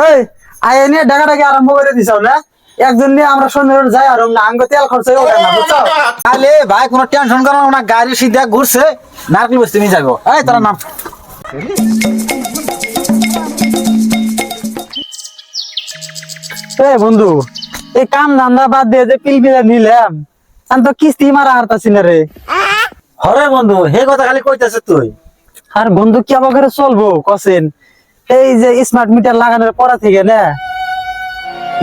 এই আয় নিয়ে ডাকাডাকি আরম্ভ করে দিছাও না। একজন নিয়ে আমরা শনিবার যাই আর না আঙ্গ তেল খরচ ওঠে না বুঝছো। তাহলে ভাই কোনো টেনশন করো না, গাড়ি সিধা ঘুরছে নারকেল বস্তি নিয়ে যাবো। এই তোর নাম এ বন্ধু, এই কাম ধান্দা বাদ দিয়ে যে পিলপিলা নিলাম আমি তো কিস্তি মারা হারতাছি না রে। হরে বন্ধু হে কথা খালি কইতেছে তুই। আর বন্ধু কি আবার করে চলবো কসেন, এই যে স্মার্ট মিটার লাগানোর পরে থেকে না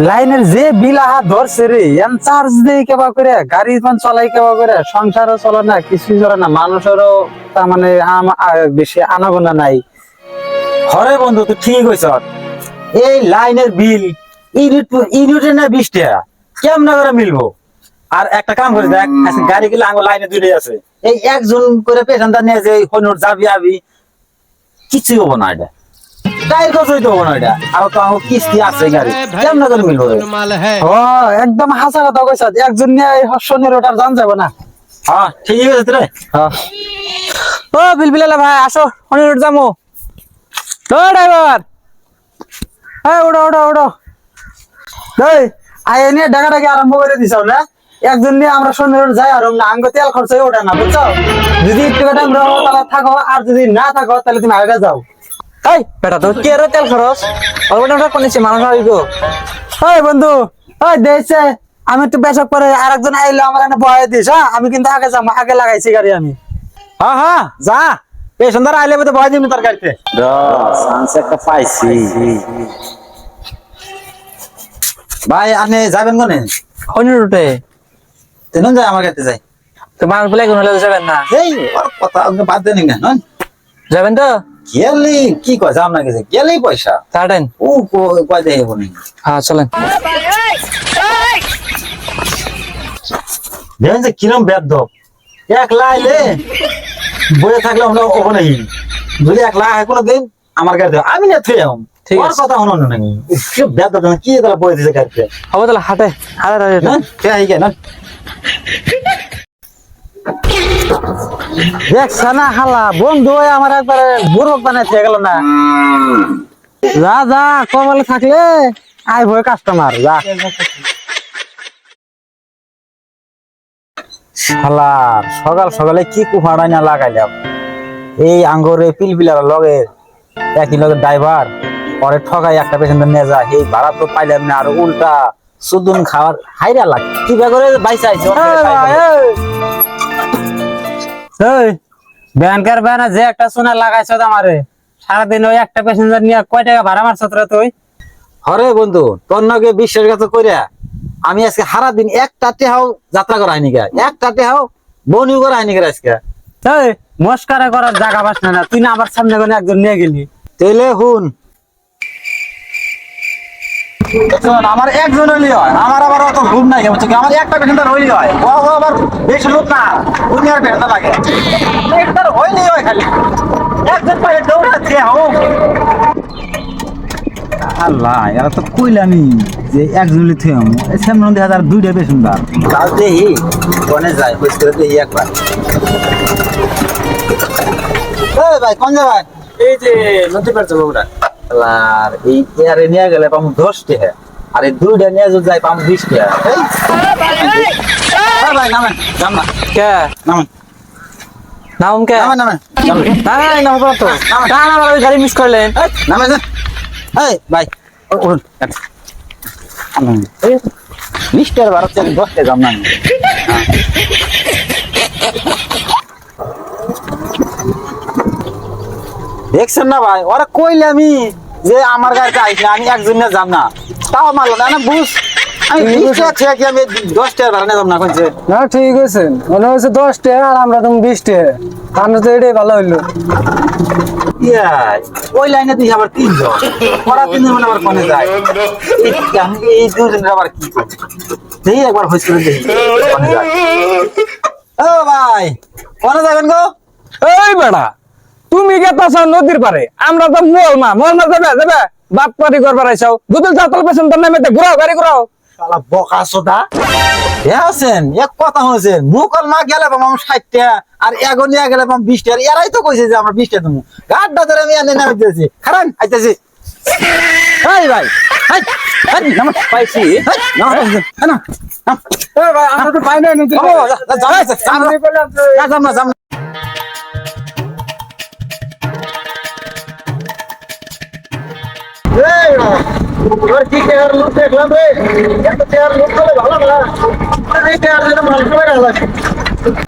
লাইনের যে বিল আহা ধরছে রে, এন চার্জ দেই কেবা করে গাড়ি মান চলাই কেবা করে, সংসারও চলে না কিছুই চলে না, মানুষেরও তার মানে বেশি আনাগোনা নাই। হরে বন্ধু তুই ঠিক কইছ, এই লাইনের বিল ইউনিটে না 20 টাকা কেমন করে মিলবো। আর একটা কাম করে দেখ, আজকে গাড়ি গুলো আঙ্গ লাইনে দুইটাই আছে, এই একজন করে পেশেন্টার নিয়ে যে হনুর যাবি আবি কিছুই হবো না, এটা টাইর খরচ হইতে হবো না, এটা আর তো আমার কিস্তি আছে গাড়ি কেমন করে মিলবো রে? ও একদম হাসা কথা কইছ, একজন নিয়ে এই হর্ষণের ওটার জান যাবো না। হ্যাঁ ঠিকই আছে রে। ও বিলবিলালা ভাই আসো, হর্ষণের ওট যাবো। ও ড্রাইভার, হ্যাঁ ওড়ো ওড়ো ওড়ো। এই আয় নিয়ে ডাকাডাকি আরম্ভ করে দিছাও না। একজন নিয়ে আমরা শনিবার যাই আর না আঙ্গ তেল খরচ ওঠে না বুঝছো। যদি একটু টাইম তাহলে থাকো, আর যদি না থাকো তাহলে তুমি আগে যাও। এই বেটা তো কি আর তেল খরচ ওটা কোনছে মানুষ আইবো। এই বন্ধু, ওই দেইছে আমি একটু পেশাব করে আরেকজন আইলো আমার এনে বয়ে দিস। হ্যাঁ আমি কিন্তু আগে যাবো, আগে লাগাইছি গাড়ি আমি। হ্যাঁ হ্যাঁ যা, পেশেন্টার আইলে তো ভয় দিবি তোর গাড়িতে। চান্স একটা পাইছি ভাই। আপনি যাবেন কোনে? হনি রুটে তেন যাই আমার গাড়িতে যাই। তো মানুষ বলে কোন যাবেন না? এই ওর কথা আপনি বাদ দেন না, যাবেন তো গেলি কি কয় যাম না গেছে গেলেই পয়সা তাড়েন। ও কয় দেয় বনি। হ্যাঁ চলেন। দেখেন যে কিরম বেদ একলা আইলে বয়ে থাকলে আমরা ওখানে যদি একলা হয় কোনো দিন আমার গাড়িতে আমি না থুয়ে যাও। ঠিক ওর আছে। কথা হনো না কি বেদ কি তারা বয়ে দিছে গাড়িতে। হবে তাহলে হাটে হাটে হাটে। হ্যাঁ কে আই না দেখছ না হালা বন্ধু আমার একবারে বুড়ক বানাইছে গেল না। যা যা কবলে থাকলে আই ভয় কাস্টমার যা। শালার সকাল সকালে কি কুহাড়াই না লাগাইলাম এই আঙ্গরে পিলপিলার লগে একই লগে ড্রাইভার পরে ঠকাই একটা পেশেন্ট নিয়ে যায়, এই ভাড়া তো পাইলাম না, আর উল্টা সুদুন খাওয়ার হাইরা লাগ কি করে বাইসা আইছে। ব্যাংকের ব্যানা যে একটা সোনা লাগাইছ আমারে, সারাদিন ওই একটা প্যাসেঞ্জার নিয়ে কয় টাকা ভাড়া মারছ তোরা তুই? হরে বন্ধু তোর নগে বিশ্বাসঘাত কইরা আমি আজকে সারা দিন একটা টেহাও যাত্রা করা হয়নি গা, একটা টেহাও বনিও করা হয়নি গা আজকে। এই মস্কারা করার জায়গা পাস না, তুই না আবার সামনে কোনে একজন নিয়ে গেলি। তেলে হুন আমার একজন হইলি হয়, আমার আবার অত ঘুম নাই বুঝছো কি, আমার একটা পেশেন্টার হইলি হয়, ও আবার বেশি লোক না দুনিয়ার পেশেন্ট লাগে পেশেন্টার হইলি হয়, খালি একজন পায়ে দৌড়াচ্ছে হোক। আল্লাহ এরা তো কইলামই যে একজন লিথে সামনে দেখা যার দুইটা পেশেন্টার তাও দেহি কোনে যায় বুঝ করে দেহি একবার। এই ভাই কোন যাবেন? এই যে নদী পার যাবো ওটা। আর এই এয়ারে নিয়ে গেলে পাম 10 টাকা, আর এই দুইটা নিয়ে যদি যাই পাম 20 টাকা। এই ভাই নামেন যাম না কে নামেন নাম কে? নামেন নামেন নাই না হবে তো না না ওই গাড়ি মিস করলেন। নামেন। এই ভাই উঠুন এই 20 টাকা ভাড়া চাই 10 টাকা যাম না। দেখছেন না ভাই ওরা কইলে আমি যে আমার গাড়িতে আইসি আমি একজন নিয়ে যাম না, তাও মারলো না না বুঝ আমি 20 টাকা খেয়ে কি আমি 10 টাকা ভাড়া নিয়ে যাম না কইছে। না ঠিক আছে, মনে হচ্ছে 10 টাকা আর আমরা তুমি 20 টাকা, আমরা তো এটাই ভালো হইলো। ওই লাইনে তুই আবার 3 জন ওরা 3 জন আবার কোনে যায়, এই দুজনের আবার কি করে দেখি একবার হইস করে দেখি কোনে যায়। ও ভাই কোনে যাবেন গো? এই বেড়া তুমি গেতাছ নদীর পারে, আমরা তো মোলমা যাবে যাবে বাপ পারি করবার আইছাও, দুদিন চাতল পেছন তোর নামে ঘুরাও গাড়ি ঘুরাও। শালা বোকা সোদা আছেন এক কথা হয়েছেন মুকল মা গেলে পাম 60 টাকা আর এগনিয়া গেলে পাম 20 টাকা, এরাই তো কইছে যে আমরা 20 টাকা দেবো, গাড্ডা ধরে আমি এনে নামে দিয়েছি খারান আইতেছি। এই ভাই এই এই নাম পাইছি না না এই ভাই আমরা তো পাই না নদী যাম না এই তোর কি কেয়ার লোক দেখলাম রে এত কেয়ার লোক হলে ভালো না এই কেয়ার যেন মানুষ করে লাগে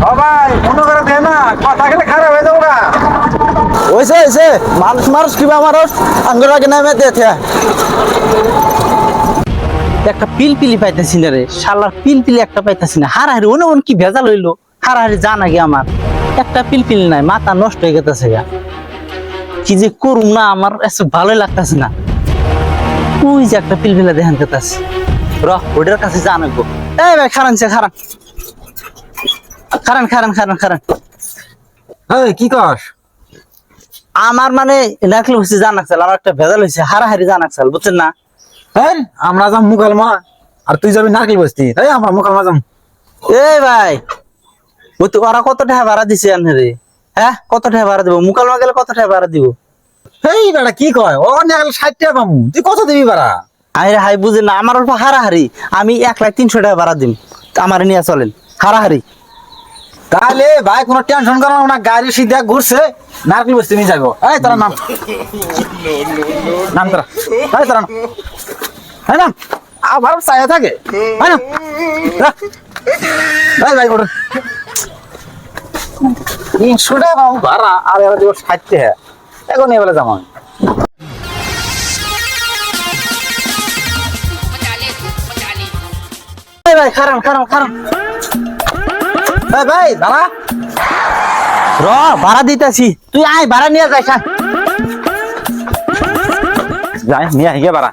ও ভাই মনে করে দে না কথা গেলে খারাপ হয়ে যাবো না হইছে মানুষ কিবা মানুষ আঙ্গুর আগে নামে দেখে একটা পিলপিলি পাইতেছি না রে শালার পিলপিলি একটা পাইতেছি না হারাহারি ওন কি ভেজাল হইলো হারাহারি জানা কি আমার একটা পিলপিলি নাই মাথা নষ্ট হয়ে গেছে গা কি যে করুম না আমার এসব ভালোই লাগতেছে না ওই যে একটা পিলপিলা দেখান পেতাছি ওটার কাছে জানাবো এই ভাই খারান এই কি কস আমার মানে নাকলে হচ্ছে জানাকছাল আমার একটা ভেজাল হয়েছে হারাহারি জানাকছাল বুঝছেন না এই আমরা যাম মুকালমা আর তুই যাবি নারকেল বস্তি এই আমরা মুকালমা যাম এই ভাই ওই তো ওরা কত টাকা ভাড়া দিছে আনে রে হ্যাঁ কত টাকা ভাড়া দিব মুকালমা গেলে কত টাকা ভাড়া দিব এই বেটা কি কয় ও নাগল 60 টাকা পামু তুই কত দিবি বাড়া আরে হাই বুঝেন না আমার অল্প হারাহারি আমি 1,03,000 টাকা ভাড়া দিম আমার নিয়ে চলেন হারাহারি তাহলে ভাই কোনো টেনশন করো না গাড়ি সিধা ঘুরছে নারকেল বস্তি নিয়ে যাবো এই তোরা নাম নাম তোরা এই তোরা হ্যাঁ নাম আবার চায়া থাকে হ্যাঁ না ভাই ভাই ওটা 300 টাকা ভাড়া আর এবার দিব 60 টাকা এখন এবারে যাবো এই ভাই খারান এই ভাই দাঁড়া ভাড়া দিতেছি তুই আয় ভাড়া নিয়ে যাই যাই নিয়ে আগে বাড়া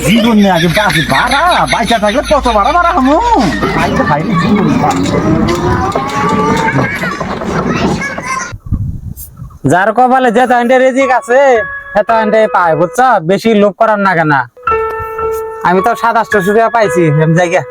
জীবন নিয়ে আগে বাসি ভাড়া বাইচা থাকলে কত ভাড়া ভাড়া হমু বাইচা খাইলে জীবন যার কপালে যে তাইন্ডে রিজিক আছে সে তাইন্ডে পায় বুঝছো বেশি লোভ করার না কেন আমি তো 2700 টাকা পাইছি জায়গা